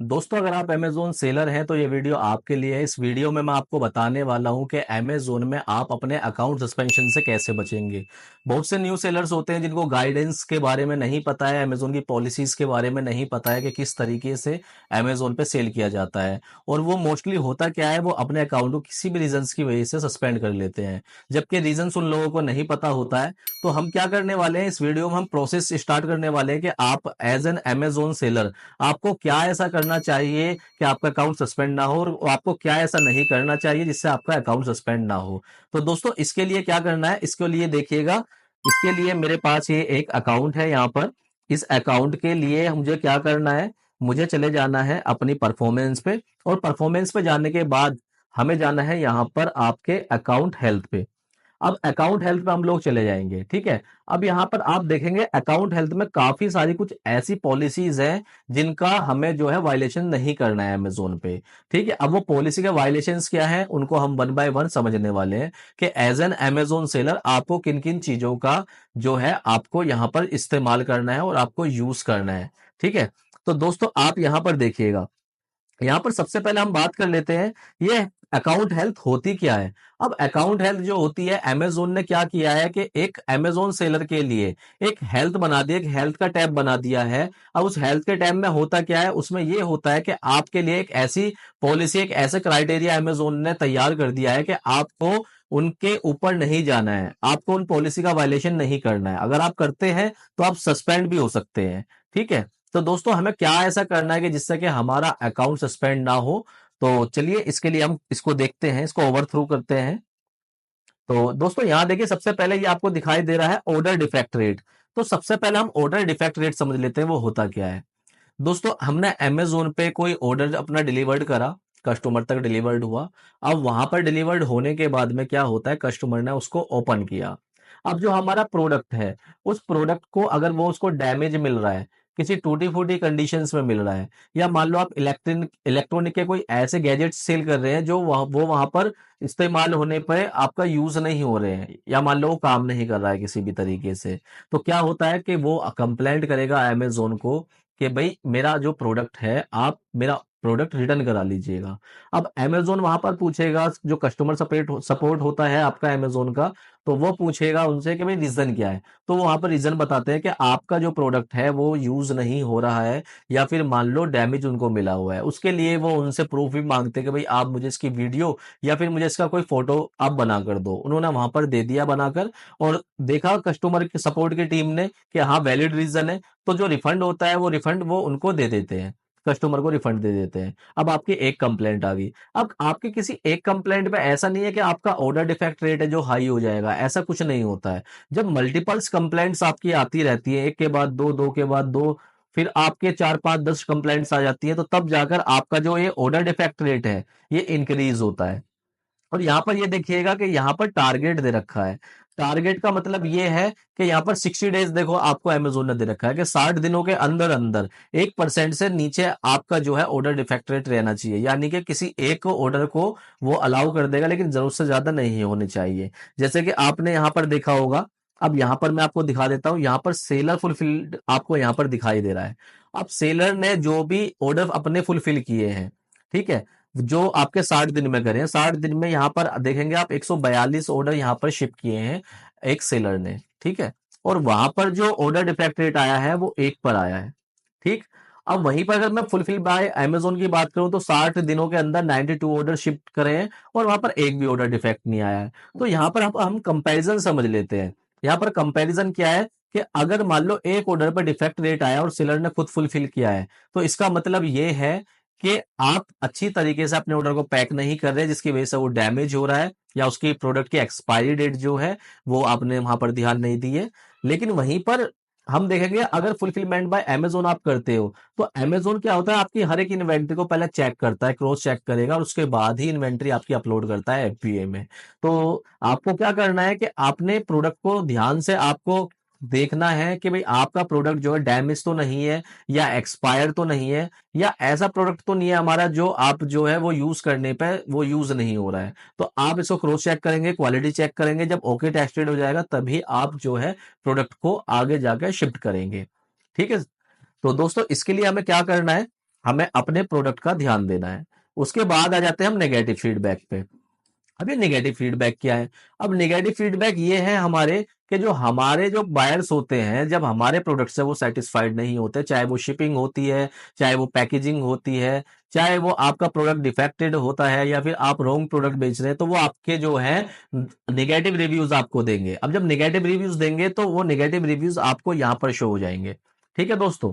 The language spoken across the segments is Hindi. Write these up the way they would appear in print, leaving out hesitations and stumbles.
दोस्तों, अगर आप अमेज़न सेलर हैं तो ये वीडियो आपके लिए है। इस वीडियो में मैं आपको बताने वाला हूं कि अमेज़न में आप अपने अकाउंट सस्पेंशन से कैसे बचेंगे। बहुत से न्यू सेलर्स होते हैं जिनको गाइडेंस के बारे में नहीं पता है, अमेज़न की पॉलिसीज के बारे में नहीं पता है कि किस तरीके से अमेज़न पे सेल किया जाता है। और वो मोस्टली होता क्या है, वो अपने अकाउंट को किसी भी रीजंस की वजह से सस्पेंड कर लेते हैं, जबकि रीजंस उन लोगों को नहीं पता होता है। तो हम क्या करने वाले हैं, इस वीडियो में हम प्रोसेस स्टार्ट करने वाले हैं कि आप एज एन अमेज़न सेलर आपको क्या ऐसा करना चाहिए कि आपका अकाउंट सस्पेंड ना हो, और आपको क्या ऐसा नहीं करना चाहिए जिससे आपका अकाउंट सस्पेंड ना हो। तो दोस्तों, इसके लिए क्या करना है, इसके लिए देखिएगा। इसके लिए मेरे पास ये एक अकाउंट है यहाँ पर। इस अकाउंट के लिए मुझे क्या करना है, मुझे चले जाना है अपनी परफॉर्मेंस पे, और परफॉर्मेंस पे जाने के बाद हमें जाना है यहाँ पर आपके अकाउंट हेल्थ पे। अब अकाउंट हेल्थ पे हम लोग चले जाएंगे, ठीक है। अब यहाँ पर आप देखेंगे अकाउंट हेल्थ में काफी सारी कुछ ऐसी पॉलिसीज हैं जिनका हमें जो है वायलेशन नहीं करना है अमेजोन पे। ठीक है, अब वो पॉलिसी के वायलेशंस क्या है उनको हम वन बाय वन समझने वाले हैं कि एज एन अमेजोन सेलर आपको किन किन चीजों का जो है आपको यहाँ पर इस्तेमाल करना है और आपको यूज करना है। ठीक है, तो दोस्तों आप यहाँ पर देखिएगा। यहाँ पर सबसे पहले हम बात कर लेते हैं ये अकाउंट हेल्थ होती क्या है। अब अकाउंट हेल्थ जो होती है, अमेजोन ने क्या किया है कि एक अमेजोन सेलर के लिए एक हेल्थ बना दिया, एक हेल्थ का टैब बना दिया है। अब उस हेल्थ के टैब में होता क्या है, उसमें ये होता है कि आपके लिए एक ऐसी पॉलिसी, एक ऐसे क्राइटेरिया अमेजोन ने तैयार कर दिया है कि आपको उनके ऊपर नहीं जाना है, आपको उन पॉलिसी का वायलेशन नहीं करना है। अगर आप करते हैं तो आप सस्पेंड भी हो सकते हैं। ठीक है, तो दोस्तों हमें क्या ऐसा करना है कि जिससे कि हमारा अकाउंट सस्पेंड ना हो। तो चलिए इसके लिए हम इसको देखते हैं, इसको ओवरथ्रू करते हैं। तो दोस्तों यहाँ देखिए, सबसे पहले ये आपको दिखाई दे रहा है ऑर्डर डिफेक्ट रेट। तो सबसे पहले हम ऑर्डर डिफेक्ट रेट समझ लेते हैं वो होता क्या है। दोस्तों, हमने अमेजोन पे कोई ऑर्डर अपना डिलीवर्ड करा, कस्टमर तक डिलीवर्ड हुआ। अब वहां पर डिलीवर्ड होने के बाद में क्या होता है, कस्टमर ने उसको ओपन किया। अब जो हमारा प्रोडक्ट है, उस प्रोडक्ट को अगर वो उसको डैमेज मिल रहा है, किसी टूटी फूटी कंडीशंस में मिल रहा है, या मान लो आप इलेक्ट्रॉनिक के कोई ऐसे गैजेट्स सेल कर रहे हैं जो वो वहां पर इस्तेमाल होने पर आपका यूज नहीं हो रहे हैं, या मान लो वो काम नहीं कर रहा है किसी भी तरीके से, तो क्या होता है कि वो कंप्लेंट करेगा अमेजोन को कि भाई मेरा जो प्रोडक्ट है आप मेरा प्रोडक्ट रिटर्न करा लीजिएगा। अब अमेजोन वहां पर पूछेगा, जो कस्टमर सपोर्ट सपोर्ट होता है आपका अमेजोन का, तो वो पूछेगा उनसे कि भाई रीजन क्या है। तो वहां पर रीजन बताते हैं कि आपका जो प्रोडक्ट है वो यूज नहीं हो रहा है, या फिर मान लो डैमेज उनको मिला हुआ है। उसके लिए वो उनसे प्रूफ भी मांगते हैं कि भाई आप मुझे इसकी वीडियो या फिर मुझे इसका कोई फोटो आप बना कर दो। उन्होंने वहां पर दे दिया बनाकर, और देखा कस्टमर के सपोर्ट की टीम ने कि हाँ वैलिड रीजन है, तो जो रिफंड होता है वो रिफंड वो उनको दे देते हैं, कस्टमर को रिफंड दे देते हैं। अब आपकी एक कंप्लेंट आ गई। अब आपके किसी एक कंप्लेंट पे ऐसा नहीं है कि आपका ऑर्डर डिफेक्ट रेट है जो हाई हो जाएगा, ऐसा कुछ नहीं होता है। जब मल्टीपल्स कंप्लेंट्स आपकी आती रहती है, एक के बाद दो, दो के बाद दो, फिर आपके 4 5 10 कंप्लेंट्स आ जाती है, तो तब जाकर आपका जो ये ऑर्डर डिफेक्ट रेट है ये इंक्रीज होता है। और यहाँ पर ये देखिएगा कि यहाँ पर टारगेट दे रखा है। टारगेट का मतलब ये है कि यहाँ पर 60 डेज देखो आपको अमेजोन ने दे रखा है कि 60 दिनों के अंदर अंदर 1% से नीचे आपका जो है ऑर्डर डिफेक्ट रेट रहना चाहिए, यानी कि किसी एक ऑर्डर को वो अलाउ कर देगा, लेकिन जरूरत से ज्यादा नहीं होने चाहिए। जैसे कि आपने यहाँ पर देखा होगा। अब यहाँ पर मैं आपको दिखा देता हूँ, यहाँ पर सेलर फुलफिल्ड आपको यहाँ पर दिखाई दे रहा है। अब सेलर ने जो भी ऑर्डर अपने फुलफिल किए हैं, ठीक है, जो आपके 60 दिन में करें, 60 दिन में यहाँ पर देखेंगे आप 142 ऑर्डर यहाँ पर शिप किए हैं एक सेलर ने। ठीक है, और वहां पर जो ऑर्डर डिफेक्ट रेट आया है वो 1 पर आया है। ठीक, अब वहीं पर अगर मैं फुलफिल बाय अमेजोन की बात करूं तो 60 दिनों के अंदर 92 ऑर्डर शिप करे हैं, और वहां पर एक भी ऑर्डर डिफेक्ट नहीं आया है। तो यहाँ पर हम कंपैरिजन समझ लेते हैं। यहाँ पर कंपैरिजन क्या है कि अगर मान लो एक ऑर्डर पर डिफेक्ट रेट आया और सेलर ने खुद फुलफिल किया है, तो इसका मतलब ये है कि आप अच्छी तरीके से अपने ऑर्डर को पैक नहीं कर रहे, जिसकी वजह से वो डैमेज हो रहा है, या उसकी प्रोडक्ट की एक्सपायरी डेट जो है वो आपने वहां पर ध्यान नहीं दी है। लेकिन वहीं पर हम देखेंगे अगर फुलफिलमेंट बाय अमेजोन आप करते हो, तो अमेजोन क्या होता है, आपकी हर एक इन्वेंट्री को पहले चेक करता है, क्रॉस चेक करेगा, और उसके बाद ही इन्वेंट्री आपकी अपलोड करता है एफबीए में। तो आपको क्या करना है कि आपने प्रोडक्ट को ध्यान से आपको देखना है कि भाई आपका प्रोडक्ट जो है डैमेज तो नहीं है, या एक्सपायर तो नहीं है, या ऐसा प्रोडक्ट तो नहीं है हमारा जो आप जो है वो यूज करने पे वो यूज नहीं हो रहा है। तो आप इसको क्रॉस चेक करेंगे, क्वालिटी चेक करेंगे, जब ओके टेस्टेड हो जाएगा तभी आप जो है प्रोडक्ट को आगे जाकर शिफ्ट करेंगे। ठीक है, तो दोस्तों इसके लिए हमें क्या करना है, हमें अपने प्रोडक्ट का ध्यान देना है। उसके बाद आ जाते हैं हम नेगेटिव फीडबैक पे। अब ये नेगेटिव फीडबैक क्या है? अब नेगेटिव फीडबैक ये है हमारे कि जो हमारे जो बायर्स होते हैं, जब हमारे प्रोडक्ट से वो सेटिस्फाइड नहीं होते, चाहे वो शिपिंग होती है, चाहे वो पैकेजिंग होती है, चाहे वो आपका प्रोडक्ट डिफेक्टेड होता है, या फिर आप रॉन्ग प्रोडक्ट बेच रहे हैं, तो वो आपके जो है नेगेटिव रिव्यूज आपको देंगे। अब जब नेगेटिव रिव्यूज देंगे तो वो नेगेटिव रिव्यूज आपको यहां पर शो हो जाएंगे। ठीक है दोस्तों।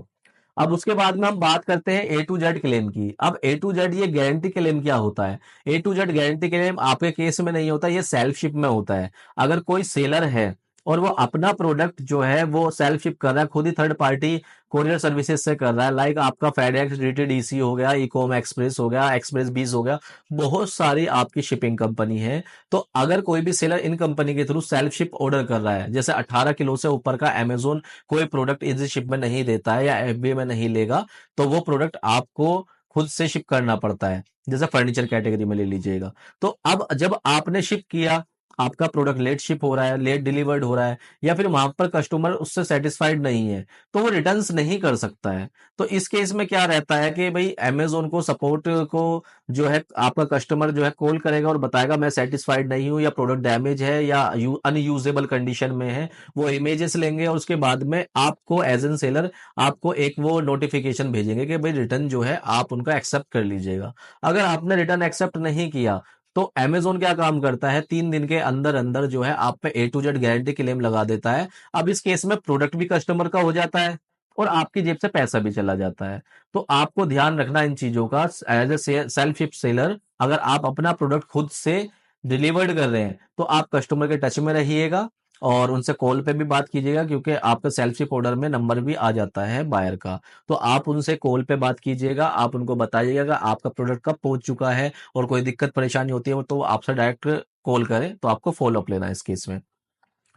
अब उसके बाद में हम बात करते हैं ए टू जेड क्लेम की। अब ए टू जेड ये गारंटी क्लेम क्या होता है? ए टू जेड गारंटी क्लेम आपके केस में नहीं होता, ये सेल्फ शिप में होता है। अगर कोई सेलर है और वो अपना प्रोडक्ट जो है वो सेल्फ शिप कर रहा है, खुद ही थर्ड पार्टी कोरियर सर्विसेज से कर रहा है, लाइक आपका फेडेक्स, डीटीडीसी हो गया, इकोम एक्सप्रेस हो गया, एक्सप्रेस बीस हो गया, बहुत सारी आपकी शिपिंग कंपनी है। तो अगर कोई भी सेलर इन कंपनी के थ्रू सेल्फ शिप ऑर्डर कर रहा है, जैसे 18 किलो से ऊपर का अमेजोन कोई प्रोडक्ट इजी शिप में नहीं देता है या एफबीए में नहीं लेगा, तो वो प्रोडक्ट आपको खुद से शिप करना पड़ता है। जैसे फर्नीचर कैटेगरी में ले लीजिएगा। तो अब जब आपने शिप किया, आपका प्रोडक्ट लेट शिप हो रहा है, लेट डिलीवर्ड हो रहा है, या फिर वहां पर कस्टमर उससे सेटिस्फाइड नहीं है, तो वो रिटर्न्स नहीं कर सकता है। तो इस केस में क्या रहता है कि भाई अमेजोन को सपोर्ट को जो है आपका कस्टमर जो है कॉल करेगा और बताएगा मैं सेटिस्फाइड नहीं हूं, या प्रोडक्ट डैमेज है, या अनयूजेबल कंडीशन में है। वो इमेजेस लेंगे और उसके बाद में आपको एज एन सेलर आपको एक वो नोटिफिकेशन भेजेंगे कि भाई रिटर्न जो है आप उनका एक्सेप्ट कर लीजिएगा। अगर आपने रिटर्न एक्सेप्ट नहीं किया, तो अमेजोन क्या काम करता है, 3 दिन के अंदर अंदर जो है आप पे ए टू जेड गारंटी क्लेम लगा देता है। अब इस केस में प्रोडक्ट भी कस्टमर का हो जाता है और आपकी जेब से पैसा भी चला जाता है। तो आपको ध्यान रखना इन चीजों का as a self ship seller. अगर आप अपना प्रोडक्ट खुद से डिलीवर्ड कर रहे हैं, तो आप कस्टमर के टच में रहिएगा और उनसे कॉल पे भी बात कीजिएगा, क्योंकि आपका सेल्फ शिप ऑर्डर में नंबर भी आ जाता है बायर का। तो आप उनसे कॉल पे बात कीजिएगा, आप उनको बताइएगा आपका प्रोडक्ट कब पहुंच चुका है, और कोई दिक्कत परेशानी होती है तो वो आपसे डायरेक्ट कॉल करें, तो आपको फॉलो अप लेना है इस केस में।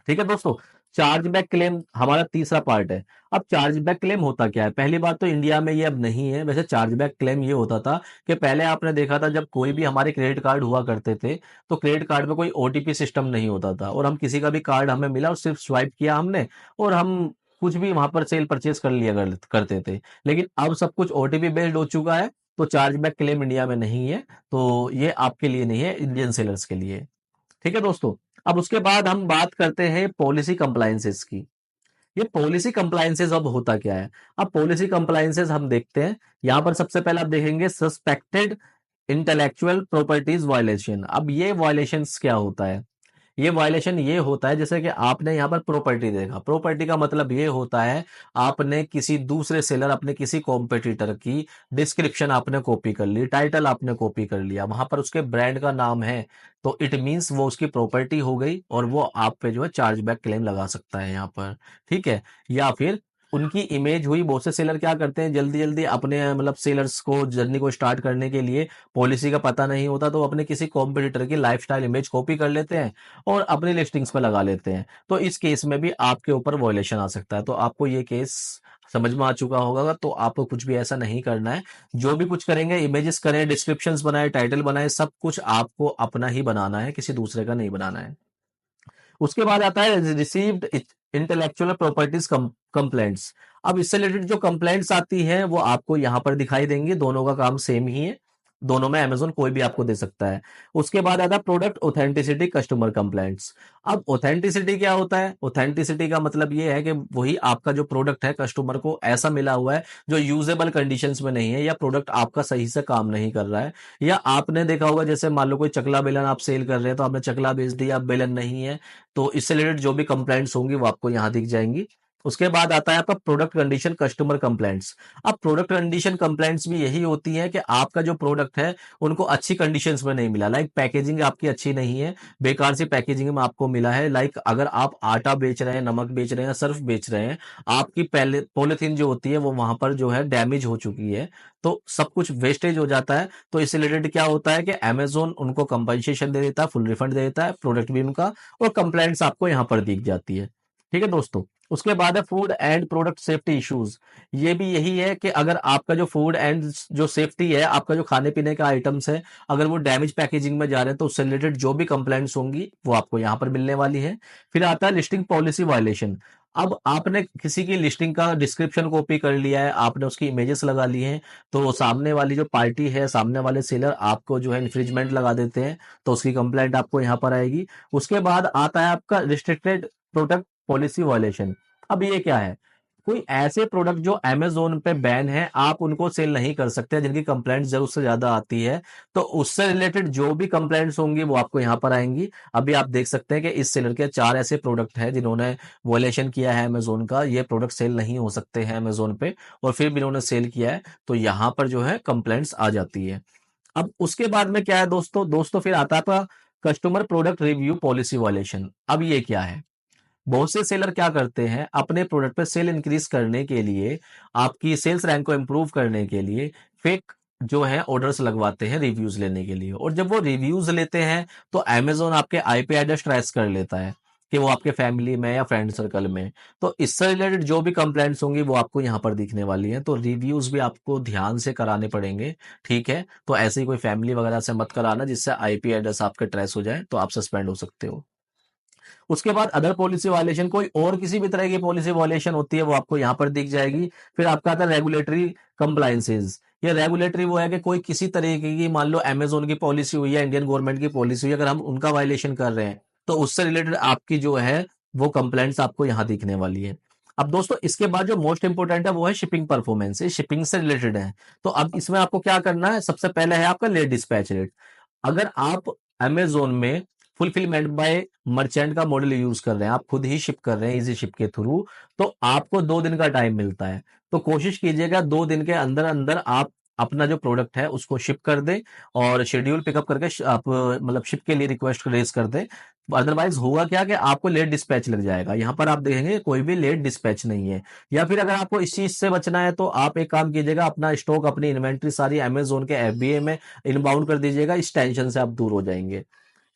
ठीक है दोस्तों। चार्जबैक क्लेम हमारा तीसरा पार्ट है। अब चार्जबैक क्लेम होता क्या है? पहली बात तो इंडिया में ये अब नहीं है। वैसे चार्जबैक क्लेम ये होता था कि पहले आपने देखा था जब कोई भी हमारे क्रेडिट कार्ड हुआ करते थे, तो क्रेडिट कार्ड में कोई ओटीपी सिस्टम नहीं होता था, और हम किसी का भी कार्ड हमें मिला और सिर्फ स्वाइप किया हमने, और हम कुछ भी वहां पर सेल परचेज कर लिया करते थे। लेकिन अब सब कुछ ओटीपी बेस्ड हो चुका है, तो चार्जबैक क्लेम इंडिया में नहीं है। तो ये आपके लिए नहीं है, इंडियन सेलर्स के लिए। ठीक है दोस्तों। अब उसके बाद हम बात करते हैं पॉलिसी कंप्लायंसेस की। ये पॉलिसी कंप्लायंसेस अब होता क्या है? अब पॉलिसी कंप्लायंसेस हम देखते हैं। यहां पर सबसे पहले आप देखेंगे सस्पेक्टेड इंटेलेक्चुअल प्रॉपर्टीज वायलेशन। अब ये वायलेशंस क्या होता है? ये वायलेशन ये होता है जैसे कि आपने यहाँ पर प्रॉपर्टी देखा। प्रॉपर्टी का मतलब ये होता है आपने किसी दूसरे सेलर, अपने किसी कॉम्पिटिटर की डिस्क्रिप्शन आपने कॉपी कर ली, टाइटल आपने कॉपी कर लिया, वहां पर उसके ब्रांड का नाम है, तो इट मींस वो उसकी प्रॉपर्टी हो गई और वो आप पे जो है चार्जबैक क्लेम लगा सकता है यहाँ पर। ठीक है। या फिर उनकी इमेज हुई, बहुत से सेलर क्या करते हैं जल्दी जल्दी अपने मतलब सेलर्स को जर्नी को स्टार्ट करने के लिए, पॉलिसी का पता नहीं होता तो अपने किसी कॉम्पिटिटर की लाइफस्टाइल इमेज कॉपी कर लेते हैं और अपनी लिस्टिंग्स पे लगा लेते हैं। तो इस केस में भी आपके ऊपर वॉयलेशन आ सकता है। तो आपको ये केस समझ में आ चुका होगा, तो आपको कुछ भी ऐसा नहीं करना है। जो भी कुछ करेंगे, इमेजेस करें, डिस्क्रिप्शंस बनाए, टाइटल बनाए, सब कुछ आपको अपना ही बनाना है, किसी दूसरे का नहीं बनाना है। उसके बाद आता है रिसीव्ड इंटेलेक्चुअल प्रॉपर्टीज कंप्लेंट्स। अब इससे रिलेटेड जो कंप्लेंट्स आती हैं वो आपको यहां पर दिखाई देंगी। दोनों का काम सेम ही है, दोनों में अमेजोन कोई भी आपको दे सकता है। उसके बाद आता है प्रोडक्ट ऑथेंटिसिटी कस्टमर कंप्लेंट्स। अब ऑथेंटिसिटी क्या होता है? ऑथेंटिसिटी का मतलब ये है कि वही आपका जो प्रोडक्ट है कस्टमर को ऐसा मिला हुआ है जो यूजेबल कंडीशंस में नहीं है, या प्रोडक्ट आपका सही से काम नहीं कर रहा है। या आपने देखा होगा जैसे मान लो कोई चकला बेलन आप सेल कर रहे हैं, तो आपने चकला बेच दिया, बेलन नहीं है, तो इससे रिलेटेड जो भी कंप्लेंट्स होंगी वो आपको यहां दिख जाएंगी। उसके बाद आता है आपका प्रोडक्ट कंडीशन कस्टमर कंप्लेंट्स। अब प्रोडक्ट कंडीशन कंप्लेंट्स भी यही होती है कि आपका जो प्रोडक्ट है उनको अच्छी कंडीशंस में नहीं मिला, लाइक पैकेजिंग आपकी अच्छी नहीं है, बेकार सी पैकेजिंग में आपको मिला है। लाइक अगर आप आटा बेच रहे हैं, नमक बेच रहे हैं, सर्फ बेच रहे हैं, आपकी पहले पॉलिथीन जो होती है वो वहां पर जो है डैमेज हो चुकी है, तो सब कुछ वेस्टेज हो जाता है। तो इससे रिलेटेड क्या होता है कि अमेजोन उनको कंपनसेशन दे देता है, फुल रिफंड दे देता है, प्रोडक्ट भी उनका, और कंप्लेंट्स आपको यहां पर दिख जाती है। ठीक है दोस्तों। उसके बाद है food and product safety issues. ये भी यही है कि अगर आपका जो फूड एंड जो सेफ्टी है, आपका जो खाने पीने का आइटम्स है, अगर वो डैमेज पैकेजिंग में जा रहे हैं, तो उससे रिलेटेड जो भी कंप्लेंट्स होंगी वो आपको यहां पर मिलने वाली है। फिर आता है लिस्टिंग पॉलिसी वायलेशन। अब आपने किसी की लिस्टिंग का डिस्क्रिप्शन कॉपी कर लिया है, आपने उसकी इमेजेस लगा ली हैं, तो सामने वाली जो पार्टी है, सामने वाले सेलर आपको जो है इन्फ्रिंजमेंट लगा देते हैं, तो उसकी कंप्लेंट आपको यहाँ पर आएगी। उसके बाद आता है आपका रिस्ट्रिक्टेड प्रोडक्ट पॉलिसी वायलेशन। अब ये क्या है? कोई ऐसे प्रोडक्ट जो अमेज़न पे बैन है, आप उनको सेल नहीं कर सकते, जिनकी कंप्लेंट ज़रूरत से ज़्यादा आती है। तो उससे रिलेटेड जो भी कंप्लेंट्स होंगी, वो आपको यहाँ पर आएँगी। अभी आप देख सकते हैं कि इस सेलर के 4 ऐसे प्रोडक्ट हैं, जिन्होंने वॉयलेशन किया है अमेज़न का। ये प्रोडक्ट सेल नहीं हो सकते हैं अमेज़न पे, और फिर भी इन्होंने सेल किया है, तो यहाँ पर जो है कंप्लेंट्स आ जाती है। अब उसके बाद में क्या है दोस्तों? दोस्तों फिर आता है आपका customer product review policy violation. अब ये क्या है? बहुत से सेलर क्या करते हैं, अपने प्रोडक्ट पे सेल इंक्रीज करने के लिए, आपकी सेल्स रैंक को इंप्रूव करने के लिए फेक जो है ऑर्डर्स लगवाते हैं रिव्यूज लेने के लिए। और जब वो रिव्यूज लेते हैं, तो अमेज़न आपके आईपी एड्रेस ट्रेस कर लेता है कि वो आपके फैमिली में या फ्रेंड सर्कल में। तो इससे रिलेटेड जो भी कंप्लेंट्स होंगी, वो आपको यहाँ पर दिखने वाली हैं। तो रिव्यूज भी आपको ध्यान से कराने पड़ेंगे, ठीक है? तो ऐसे ही कोई फैमिली वगैरह से मत कराना, जिससे आईपी एड्रेस आपके ट्रेस हो जाए, तो आप सस्पेंड हो सकते हो। उसके बाद अदर पॉलिसी वायलेशन, कोई और किसी भी तरह की पॉलिसी वायलेशन होती है, वो आपको यहाँ पर दिख जाएगी। फिर आपका आता है रेगुलेटरी कंप्लायंसेस। ये रेगुलेटरी वो है कि कोई किसी तरीके की, मान लो अमेज़न की पॉलिसी हुई है, इंडियन गवर्नमेंट की पॉलिसी हुई है, अगर हम उनका वायलेशन कर रहे हैं, तो उससे रिलेटेड आपकी जो है वो कंप्लेंट्स आपको यहाँ दिखने वाली है। अब दोस्तों इसके बाद जो मोस्ट इंपोर्टेंट है, वो है शिपिंग परफॉर्मेंस। ये शिपिंग से रिलेटेड है। तो अब इसमें आपको क्या करना है? सबसे पहले है आपका लेट डिस्पैच रेट। अगर आप अमेज़न में फुलफिलमेंट बाय मर्चेंट का मॉडल यूज कर रहे हैं, आप खुद ही शिप कर रहे हैं इजी शिप के थ्रू, तो आपको 2 दिन का टाइम मिलता है। तो कोशिश कीजिएगा 2 दिन के अंदर अंदर आप अपना जो प्रोडक्ट है उसको शिप कर दें, और शेड्यूल पिकअप करके आप मतलब शिप के लिए रिक्वेस्ट रेज कर दें। अदरवाइज होगा क्या कि आपको लेट डिस्पैच लग जाएगा। यहाँ पर आप देखेंगे कोई भी लेट डिस्पैच नहीं है। या फिर अगर आपको इस चीज से बचना है, तो आप एक काम कीजिएगा, अपना स्टॉक, अपनी इन्वेंट्री सारी अमेज़न के एफबीए में इनबाउंड कर दीजिएगा। इस टेंशन से आप दूर हो जाएंगे।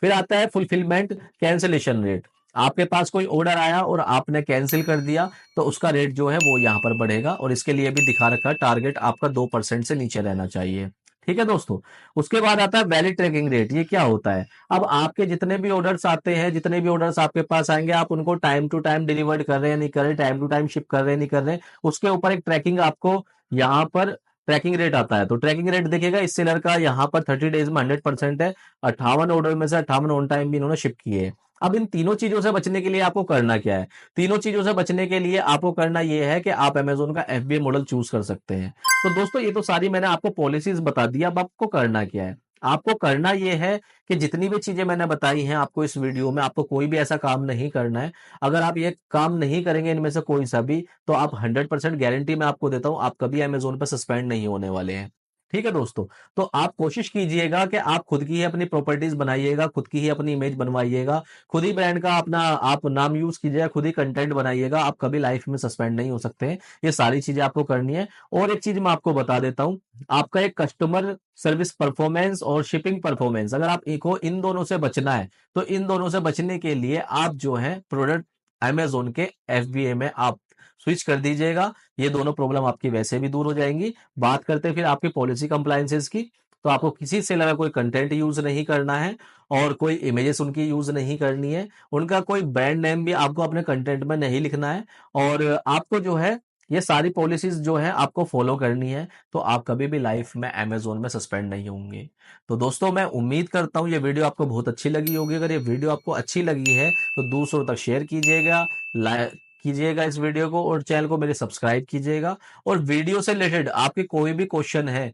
फिर आता है फुलफिलमेंट कैंसिलेशन रेट। आपके पास कोई ऑर्डर आया और आपने कैंसिल कर दिया, तो उसका रेट जो है वो यहाँ पर बढ़ेगा, और इसके लिए भी दिखा रखा है टारगेट आपका 2% से नीचे रहना चाहिए। ठीक है दोस्तों। उसके बाद आता है वैलिड ट्रैकिंग रेट। ये क्या होता है? अब आपके जितने भी ऑर्डर्स आते हैं, जितने भी ऑर्डर्स आपके पास आएंगे, आप उनको टाइम टू टाइम डिलीवर्ड कर रहे हैं नहीं कर रहे, टाइम टू टाइम शिप कर रहे हैं नहीं कर रहे, उसके ऊपर एक ट्रैकिंग आपको यहाँ पर ट्रैकिंग रेट आता है। तो ट्रैकिंग रेट देखिएगा, इस सेलर का यहाँ पर 30 डेज में 100% है। 58 ऑर्डर में से 58 ऑन टाइम भी इन्होंने शिप किए हैं। अब इन तीनों चीजों से बचने के लिए आपको करना क्या है? तीनों चीजों से बचने के लिए आपको करना यह है कि आप अमेज़न का एफबीए मॉडल चूज कर सकते हैं। तो दोस्तों ये तो सारी मैंने आपको पॉलिसीज बता दी। अब आपको करना क्या है? आपको करना यह है कि जितनी भी चीजें मैंने बताई हैं आपको इस वीडियो में, आपको कोई भी ऐसा काम नहीं करना है। अगर आप ये काम नहीं करेंगे इनमें से कोई सा भी, तो आप 100% गारंटी मैं आपको देता हूं, आप कभी अमेज़न पर सस्पेंड नहीं होने वाले हैं। ठीक है दोस्तों। तो आप कोशिश कीजिएगा कि आप खुद की ही अपनी प्रॉपर्टीज बनाइएगा, खुद की ही अपनी इमेज बनवाइएगा, खुद ही ब्रांड का अपना आप नाम यूज कीजिएगा, खुद ही कंटेंट बनाइएगा। आप कभी लाइफ में सस्पेंड नहीं हो सकते हैं। ये सारी चीजें आपको करनी है। और एक चीज मैं आपको बता देता हूं, आपका एक कस्टमर सर्विस परफॉर्मेंस और शिपिंग परफॉर्मेंस, अगर आप एक हो, इन दोनों से बचना है, तो इन दोनों से बचने के लिए आप जो है प्रोडक्ट अमेज़न के एफबीए में आप स्विच कर दीजिएगा। ये दोनों प्रॉब्लम आपकी वैसे भी दूर हो जाएंगी। बात करते हैं फिर आपकी पॉलिसी कंप्लायंसेस की। तो आपको किसी से लगा कोई कंटेंट यूज नहीं करना है, और कोई इमेजेस उनकी यूज नहीं करनी है, उनका कोई ब्रांड नेम भी आपको अपने कंटेंट में नहीं लिखना है, और आपको जो है ये सारी पॉलिसीज जो है आपको फॉलो करनी है। तो आप कभी भी लाइफ में अमेज़न में सस्पेंड नहीं होंगे। तो दोस्तों मैं उम्मीद करता हूँ ये वीडियो आपको बहुत अच्छी लगी होगी। अगर ये वीडियो आपको अच्छी लगी है, तो दूसरों तक शेयर कीजिएगा, लाइक कीजिएगा इस वीडियो को, और चैनल को मेरे सब्सक्राइब कीजिएगा। और वीडियो से रिलेटेड आपके कोई भी क्वेश्चन है,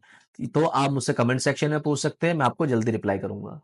तो आप मुझसे कमेंट सेक्शन में पूछ सकते हैं, मैं आपको जल्दी रिप्लाई करूंगा।